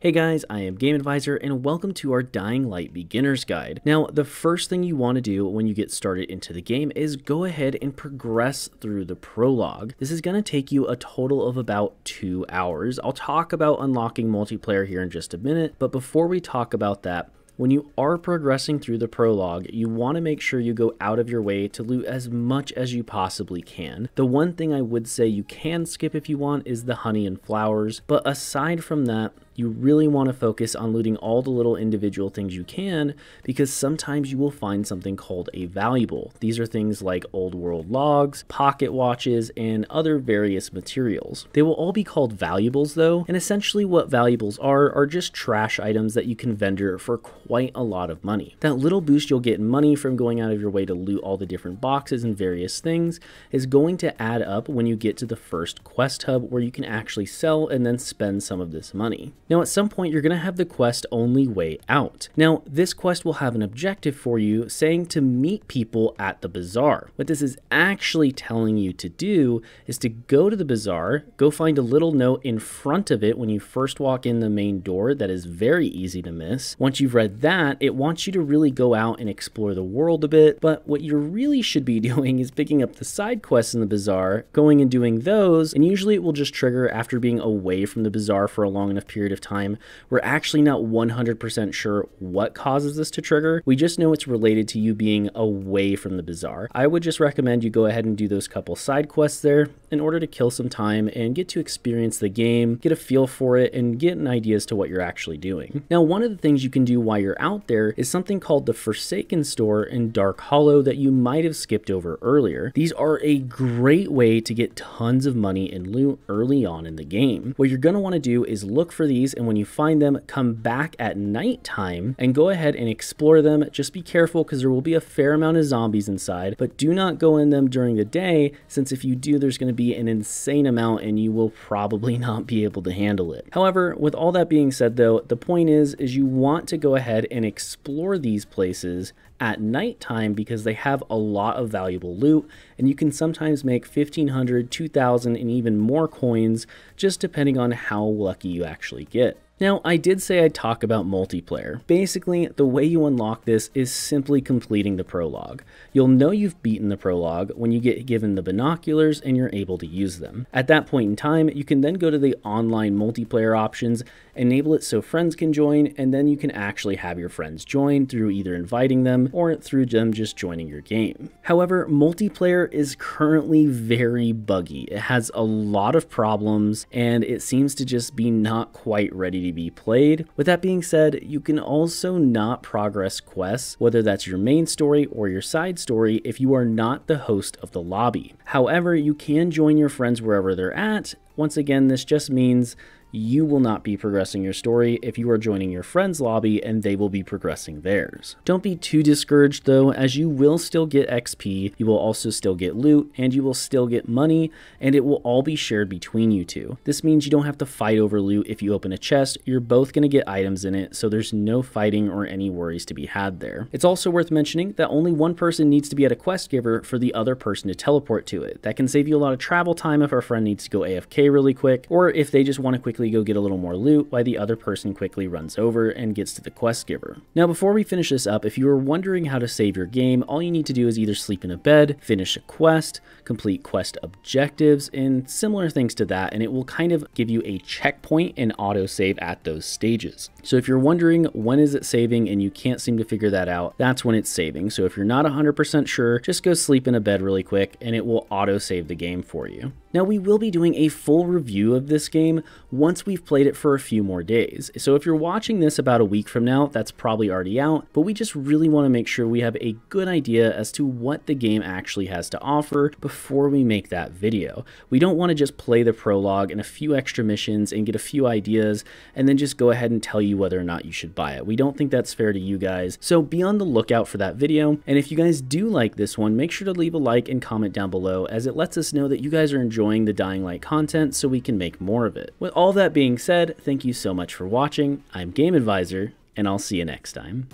Hey guys, I am Game Advisor and welcome to our Dying Light Beginner's Guide. Now, the first thing you want to do when you get started into the game is go ahead and progress through the prologue. This is going to take you a total of about 2 hours. I'll talk about unlocking multiplayer here in just a minute, but before we talk about that, when you are progressing through the prologue, you want to make sure you go out of your way to loot as much as you possibly can. The one thing I would say you can skip if you want is the honey and flowers, but aside from that, you really want to focus on looting all the little individual things you can, because sometimes you will find something called a valuable. These are things like old world logs, pocket watches, and other various materials. They will all be called valuables though, and essentially what valuables are just trash items that you can vendor for quite a lot of money. That little boost you'll get in money from going out of your way to loot all the different boxes and various things is going to add up when you get to the first quest hub where you can actually sell and then spend some of this money. Now at some point you're going to have the quest Only Way Out. Now this quest will have an objective for you saying to meet people at the bazaar. What this is actually telling you to do is to go to the bazaar, go find a little note in front of it when you first walk in the main door that is very easy to miss. Once you've read that, it wants you to really go out and explore the world a bit, but what you really should be doing is picking up the side quests in the bazaar, going and doing those, and usually it will just trigger after being away from the bazaar for a long enough period of time. We're actually not 100% sure what causes this to trigger. We just know it's related to you being away from the bazaar. I would just recommend you go ahead and do those couple side quests there in order to kill some time and get to experience the game, get a feel for it, and get an idea as to what you're actually doing. Now, one of the things you can do while you're out there is something called the Forsaken Store in Dark Hollow that you might have skipped over earlier. These are a great way to get tons of money and loot early on in the game. What you're going to want to do is look for these, and when you find them, come back at nighttime and go ahead and explore them. Just be careful because there will be a fair amount of zombies inside, but do not go in them during the day, since if you do, there's going to be an insane amount and you will probably not be able to handle it. However, with all that being said though, the point is you want to go ahead and explore these places at nighttime because they have a lot of valuable loot, and you can sometimes make 1,500, 2,000, and even more coins just depending on how lucky you actually get. Now, I did say I'd talk about multiplayer. Basically, the way you unlock this is simply completing the prologue. You'll know you've beaten the prologue when you get given the binoculars and you're able to use them. At that point in time, you can then go to the online multiplayer options, enable it so friends can join, and then you can actually have your friends join through either inviting them or through them just joining your game. However, multiplayer is currently very buggy. It has a lot of problems and it seems to just be not quite ready to be played. With that being said, you can also not progress quests, whether that's your main story or your side story, if you are not the host of the lobby. However, you can join your friends wherever they're at. Once again, this just means you will not be progressing your story if you are joining your friend's lobby and they will be progressing theirs. Don't be too discouraged though, as you will still get XP, you will also still get loot, and you will still get money, and it will all be shared between you two. This means you don't have to fight over loot. If you open a chest, you're both going to get items in it, so there's no fighting or any worries to be had there. It's also worth mentioning that only one person needs to be at a quest giver for the other person to teleport to it. That can save you a lot of travel time if our friend needs to go AFK really quick, or if they just want to quickly go get a little more loot while the other person quickly runs over and gets to the quest giver. Now, before we finish this up, if you are wondering how to save your game, all you need to do is either sleep in a bed, finish a quest, complete quest objectives, and similar things to that, and it will kind of give you a checkpoint and autosave at those stages. So if you're wondering when is it saving and you can't seem to figure that out, that's when it's saving. So if you're not 100% sure, just go sleep in a bed really quick and it will autosave the game for you. Now, we will be doing a full review of this game once we've played it for a few more days. So if you're watching this about a week from now, that's probably already out, but we just really want to make sure we have a good idea as to what the game actually has to offer before we make that video. We don't want to just play the prologue and a few extra missions and get a few ideas and then just go ahead and tell you whether or not you should buy it. We don't think that's fair to you guys, so be on the lookout for that video. And if you guys do like this one, make sure to leave a like and comment down below, as it lets us know that you guys are enjoying the Dying Light content so we can make more of it. With all that being said, thank you so much for watching. I'm Game Advisor, and I'll see you next time.